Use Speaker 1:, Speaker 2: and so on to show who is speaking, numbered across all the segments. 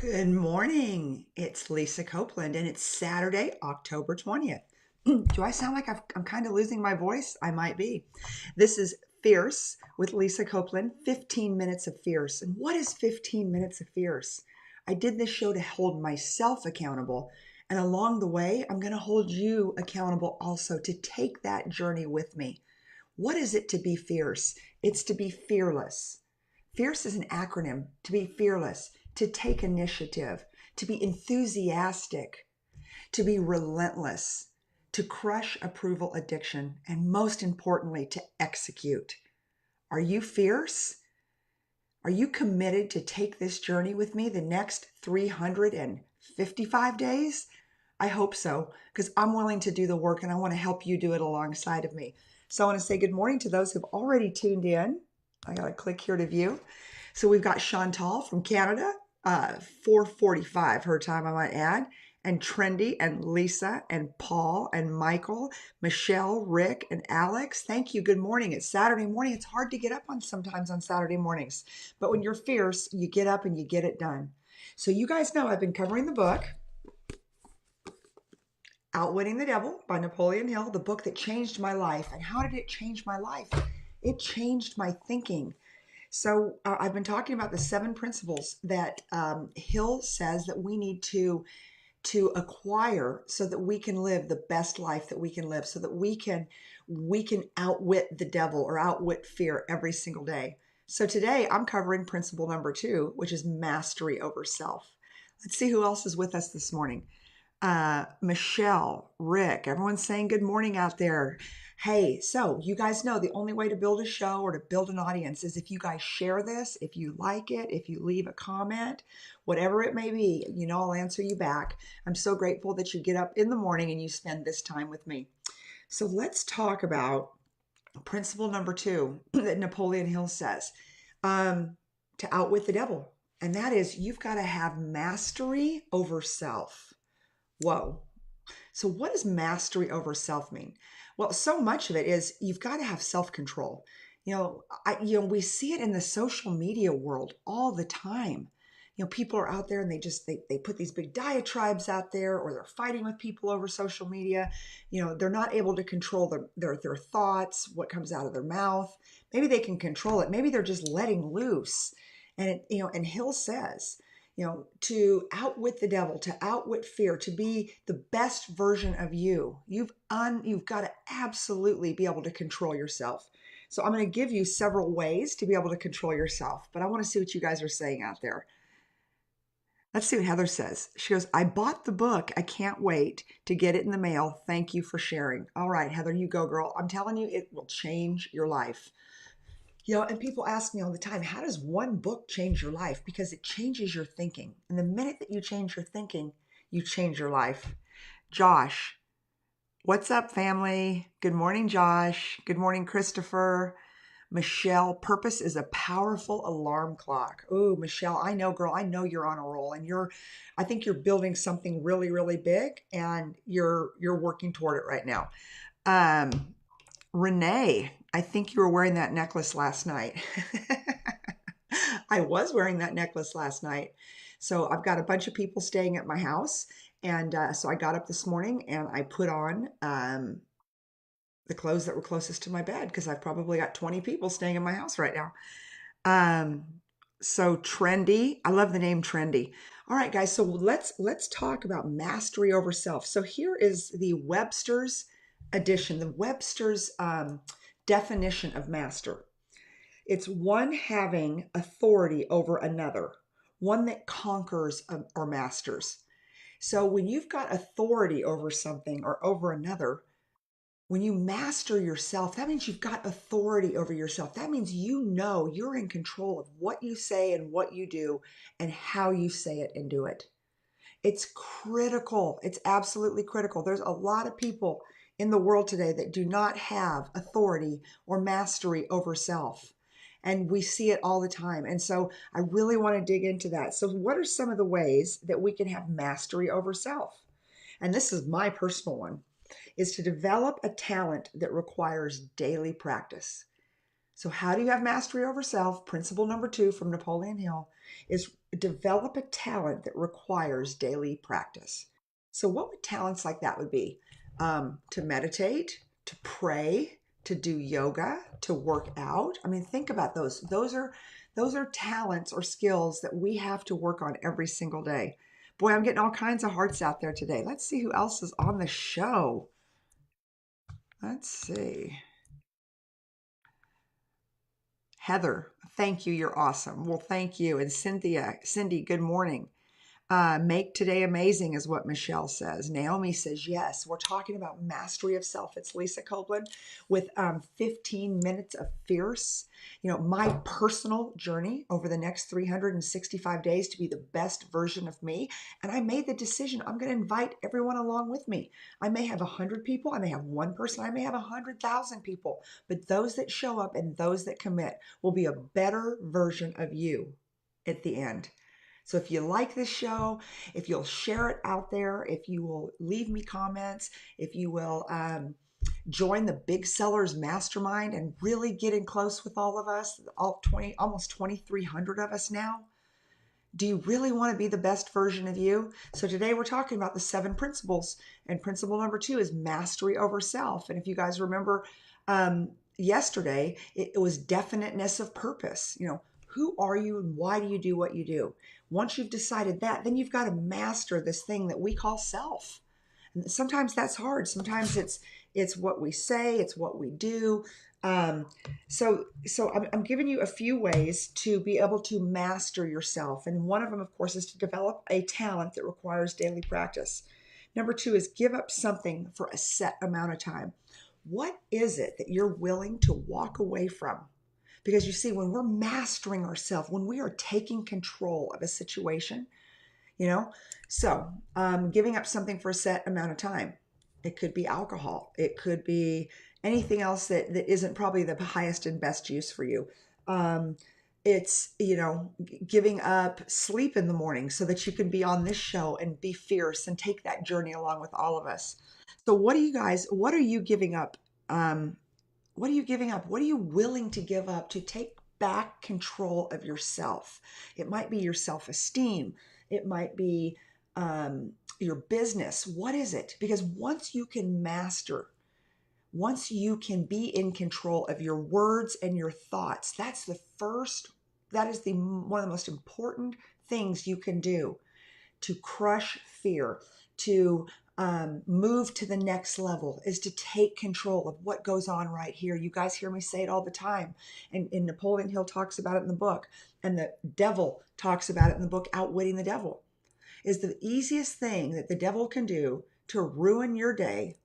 Speaker 1: Good morning. It's Lisa Copeland, and it's Saturday, October 20th. Do I sound like I'm kind of losing my voice? I might be. This is Fierce with Lisa Copeland, 15 minutes of Fierce. And what is 15 minutes of Fierce? I did this show to hold myself accountable. And along the way, I'm going to hold you accountable also to take that journey with me. What is it to be fierce? It's to be fearless. Fierce is an acronym: to be fearless, to take initiative, to be enthusiastic, to be relentless, to crush approval addiction, and most importantly, to execute. Are you fierce? Are you committed to take this journey with me the next 355 days? I hope so, because I'm willing to do the work and I want to help you do it alongside of me. So I want to say good morning to those who've already tuned in. I got to click here to view. So we've got Chantal from Canada, 4:45 her time, I might add, and Trendy and Lisa and Paul and Michael, Michelle, Rick, and Alex. Thank you. Good morning. It's Saturday morning. It's hard to get up on sometimes on Saturday mornings, but when you're fierce, you get up and you get it done. So you guys know I've been covering the book Outwitting the Devil by Napoleon Hill, the book that changed my life. And how did it change my life? It changed my thinking. So I've been talking about the 7 principles that Hill says that we need to acquire so that we can live the best life that we can live, so that we can outwit the devil or outwit fear every single day. So today I'm covering principle number 2, which is mastery over self. Let's see who else is with us this morning. Michelle, Rick, everyone's saying good morning out there. Hey, so you guys know the only way to build a show or to build an audience is if you guys share this, if you like it, if you leave a comment, whatever it may be, I'll answer you back. I'm so grateful that you get up in the morning and you spend this time with me. So let's talk about principle number 2 that Napoleon Hill says, to outwit the devil. And that is, you've got to have mastery over self. Whoa. So what does mastery over self mean? Well, so much of it is you've got to have self-control. We see it in the social media world all the time. People are out there and they put these big diatribes out there, or they're fighting with people over social media. They're not able to control their thoughts, what comes out of their mouth. Maybe they can control it. Maybe they're just letting loose. And Hill says, to outwit the devil, to outwit fear, to be the best version of you, you've got to absolutely be able to control yourself. So I'm going to give you several ways to be able to control yourself, but I want to see what you guys are saying out there. Let's see what Heather says. She goes, I bought the book. I can't wait to get it in the mail. Thank you for sharing. All right, Heather, you go, girl. I'm telling you, it will change your life. And people ask me all the time, how does one book change your life? Because it changes your thinking. And the minute that you change your thinking, you change your life. Josh, what's up, family? Good morning, Josh. Good morning, Christopher. Michelle, purpose is a powerful alarm clock. Oh, Michelle, I know, girl, I know you're on a roll, and I think you're building something really, really big, and you're working toward it right now. Renee, I think you were wearing that necklace last night. I was wearing that necklace last night. So I've got a bunch of people staying at my house. And so I got up this morning and I put on the clothes that were closest to my bed, because I've probably got 20 people staying in my house right now. So Trendy, I love the name Trendy. All right, guys, so let's talk about mastery over self. So here is the Websters edition, the Webster's definition of master. It's one having authority over another, one that conquers or masters. So when you've got authority over something or over another, when you master yourself, that means you've got authority over yourself. That means you're in control of what you say and what you do and how you say it and do it. It's critical. It's absolutely critical. There's a lot of people in the world today that do not have authority or mastery over self. And we see it all the time. And so I really want to dig into that. So what are some of the ways that we can have mastery over self? And this is my personal one, is to develop a talent that requires daily practice. So how do you have mastery over self? Principle number 2 from Napoleon Hill is develop a talent that requires daily practice. So what would talents like that would be? To meditate, to pray, to do yoga, to work out. I mean, think about those. Those are talents or skills that we have to work on every single day. Boy, I'm getting all kinds of hearts out there today. Let's see who else is on the show. Let's see. Heather, thank you. You're awesome. Well, thank you. And Cindy, good morning. Make today amazing is what Michelle says. Naomi says, yes, we're talking about mastery of self. It's Lisa Copeland with 15 minutes of fierce, my personal journey over the next 365 days to be the best version of me. And I made the decision, I'm going to invite everyone along with me. I may have 100 people. I may have one person. I may have 100,000 people, but those that show up and those that commit will be a better version of you at the end. So if you like this show, if you'll share it out there, if you will leave me comments, if you will join the Big Sellers Mastermind and really get in close with all of us, almost 2,300 of us now. Do you really want to be the best version of you? So today we're talking about the 7 principles, and principle number 2 is mastery over self. And if you guys remember yesterday, it was definiteness of purpose. Who are you and why do you do what you do? Once you've decided that, then you've got to master this thing that we call self. And sometimes that's hard. Sometimes it's what we say, it's what we do. So I'm giving you a few ways to be able to master yourself. And one of them, of course, is to develop a talent that requires daily practice. Number 2 is give up something for a set amount of time. What is it that you're willing to walk away from? Because you see, when we're mastering ourselves, when we are taking control of a situation, giving up something for a set amount of time. It could be alcohol. It could be anything else that isn't probably the highest and best use for you. It's, giving up sleep in the morning so that you can be on this show and be fierce and take that journey along with all of us. So what are you giving up? What are you giving up? What are you willing to give up to take back control of yourself? It might be your self-esteem. It might be your business. What is it? Because once you can be in control of your words and your thoughts, that is one of the most important things you can do to crush fear, to move to the next level, is to take control of what goes on right here. You guys hear me say it all the time. And Napoleon Hill talks about it in the book, and the devil talks about it in the book, Outwitting the Devil. Is the easiest thing that the devil can do to ruin your day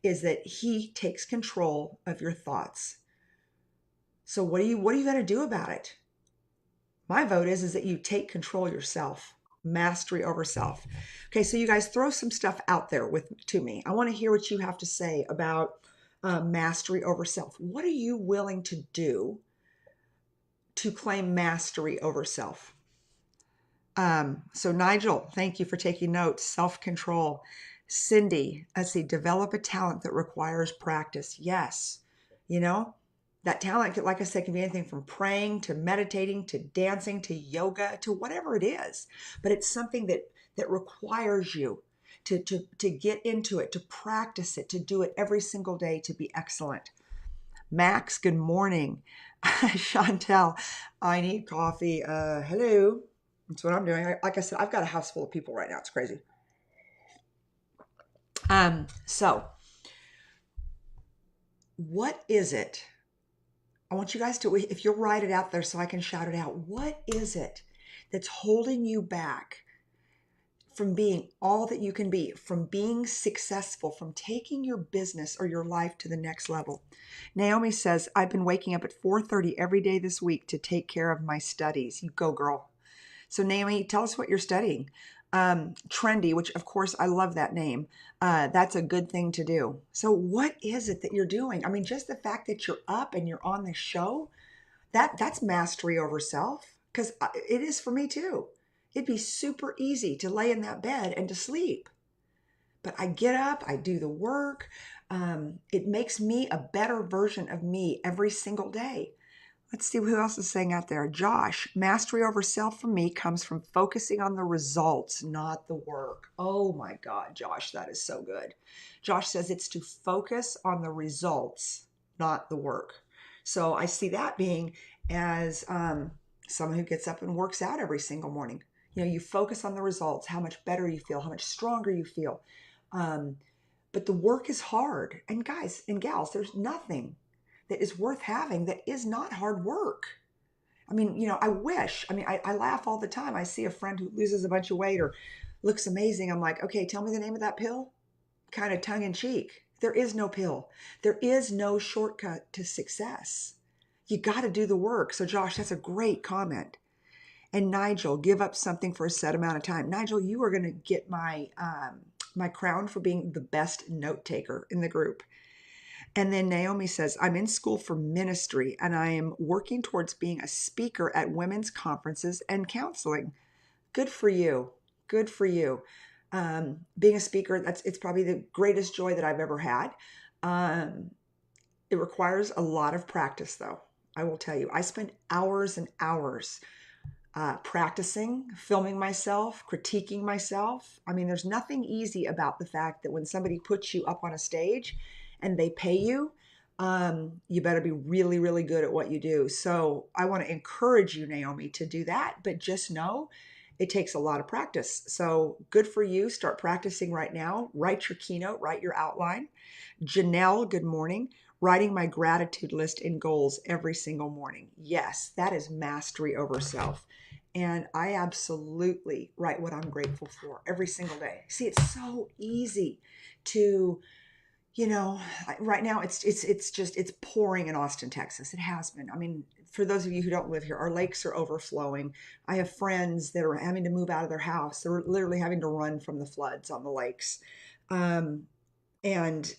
Speaker 1: is that he takes control of your thoughts. So what are you going to do about it? My vote is that you take control yourself. Mastery over self. Okay, so you guys throw some stuff out there to me. I want to hear what you have to say about mastery over self. What are you willing to do to claim mastery over self? So Nigel, thank you for taking notes. Self-control. Cindy, let's see, develop a talent that requires practice. Yes, that talent, like I said, can be anything from praying to meditating to dancing to yoga to whatever it is. But it's something that requires you to get into it, to practice it, to do it every single day, to be excellent. Max, good morning. Chantel, I need coffee. Hello. That's what I'm doing. Like I said, I've got a house full of people right now. It's crazy. So what is it? I want you guys to, if you'll write it out there so I can shout it out. What is it that's holding you back from being all that you can be, from being successful, from taking your business or your life to the next level? Naomi says, I've been waking up at 4:30 every day this week to take care of my studies. You go, girl. So Naomi, tell us what you're studying. Trendy, which of course I love that name. That's a good thing to do. So what is it that you're doing? I mean, just the fact that you're up and you're on the show, that's mastery over self, because it is for me too. It'd be super easy to lay in that bed and to sleep. But I get up, I do the work. It makes me a better version of me every single day. Let's see who else is saying out there. Josh, mastery over self for me comes from focusing on the results, not the work. Oh my God, Josh, that is so good. Josh says it's to focus on the results, not the work. So I see that being as someone who gets up and works out every single morning. You know, you focus on the results, how much better you feel, how much stronger you feel. But the work is hard. And guys and gals, there's nothing that is worth having that is not hard work. I mean, you know, I laugh all the time. I see a friend who loses a bunch of weight or looks amazing. I'm like, okay, tell me the name of that pill, kind of tongue in cheek. There is no pill. There is no shortcut to success. You got to do the work. So Josh, that's a great comment. And Nigel, give up something for a set amount of time. Nigel, you are going to get my crown for being the best note taker in the group. And then Naomi says, I'm in school for ministry and I am working towards being a speaker at women's conferences and counseling. Good for you. Good for you. Being a speaker, it's probably the greatest joy that I've ever had. It requires a lot of practice, though. I will tell you, I spent hours and hours practicing, filming myself, critiquing myself. I mean, there's nothing easy about the fact that when somebody puts you up on a stage and they pay you, you better be really, really good at what you do. So I want to encourage you, Naomi, to do that. But just know it takes a lot of practice. So good for you. Start practicing right now. Write your keynote, write your outline. Janelle, good morning. Writing my gratitude list and goals every single morning. Yes, that is mastery over self. And I absolutely write what I'm grateful for every single day. See, it's so easy to, you know, right now it's pouring in Austin, Texas. It has been. I mean, for those of you who don't live here, our lakes are overflowing. I have friends that are having to move out of their house. They're literally having to run from the floods on the lakes. And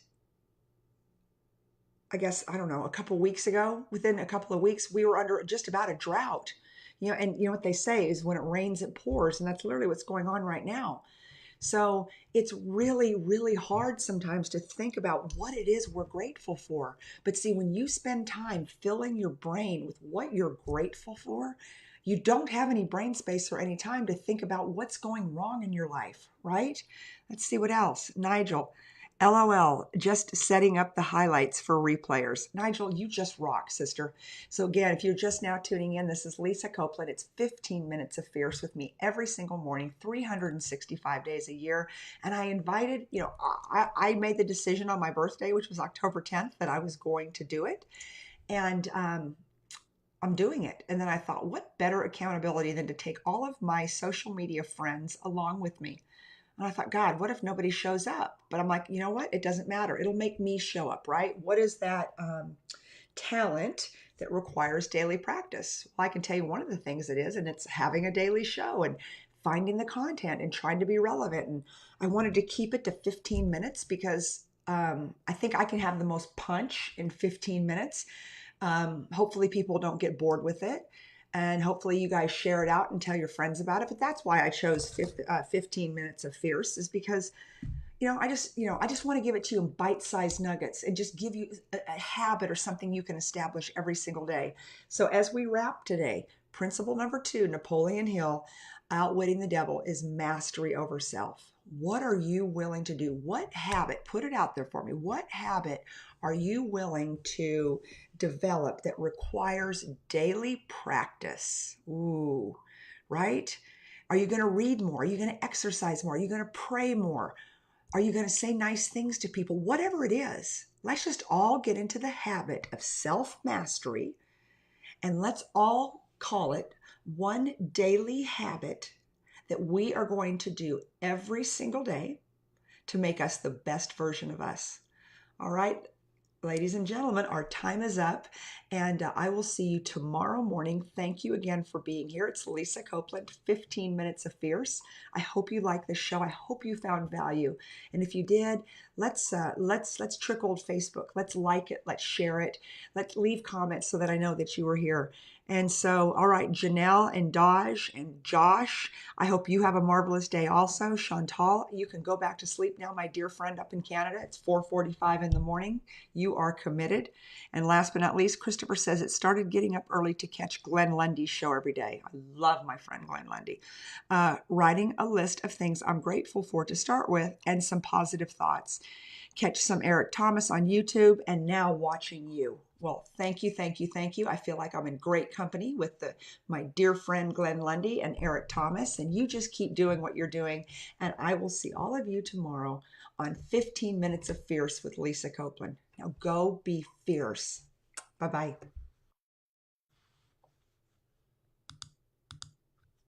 Speaker 1: I guess, I don't know, a couple of weeks ago, within a couple of weeks, we were under just about a drought. You know, and you know what they say is when it rains, it pours. And that's literally what's going on right now. So it's really, really hard sometimes to think about what it is we're grateful for. But see, when you spend time filling your brain with what you're grateful for, you don't have any brain space or any time to think about what's going wrong in your life, right? Let's see what else. Nigel, LOL, just setting up the highlights for replayers. Nigel, you just rock, sister. So again, if you're just now tuning in, this is Lisa Copeland. It's 15 minutes of Fierce with me every single morning, 365 days a year. And I invited, you know, I made the decision on my birthday, which was October 10th, that I was going to do it. And I'm doing it. And then I thought, what better accountability than to take all of my social media friends along with me? And I thought, God, what if nobody shows up? But I'm like, you know what? It doesn't matter. It'll make me show up, right? What is that talent that requires daily practice? Well, I can tell you one of the things it is, and it's having a daily show and finding the content and trying to be relevant. And I wanted to keep it to 15 minutes because I think I can have the most punch in 15 minutes. Hopefully people don't get bored with it. And hopefully you guys share it out and tell your friends about it. But that's why I chose 15 minutes of Fierce, is because, I just want to give it to you in bite-sized nuggets and just give you a habit or something you can establish every single day. So as we wrap today, principle number 2, Napoleon Hill, outwitting the devil, is mastery over self. What are you willing to do? What habit, put it out there for me. What habit are you willing to develop that requires daily practice? Ooh, right? Are you going to read more? Are you going to exercise more? Are you going to pray more? Are you going to say nice things to people? Whatever it is, let's just all get into the habit of self-mastery, and let's all call it one daily habit that we are going to do every single day to make us the best version of us. All right, ladies and gentlemen, our time is up, and I will see you tomorrow morning. Thank you again for being here. It's Lisa Copeland, 15 minutes of Fierce. I hope you like this show. I hope you found value. And if you did, let's trickle Facebook. Let's like it. Let's share it. Let's leave comments so that I know that you were here. And so, all right, Janelle and Dodge and Josh, I hope you have a marvelous day also. Chantal, you can go back to sleep now, my dear friend up in Canada. It's 4:45 in the morning. You are committed. And last but not least, Christopher says it started getting up early to catch Glenn Lundy's show every day. I love my friend Glenn Lundy. Writing a list of things I'm grateful for to start with and some positive thoughts. Catch some Eric Thomas on YouTube and now watching you. Well, thank you, thank you, thank you. I feel like I'm in great company with my dear friend Glenn Lundy and Eric Thomas, and you just keep doing what you're doing. And I will see all of you tomorrow on 15 Minutes of Fierce with Lisa Copeland. Now go be fierce. Bye-bye.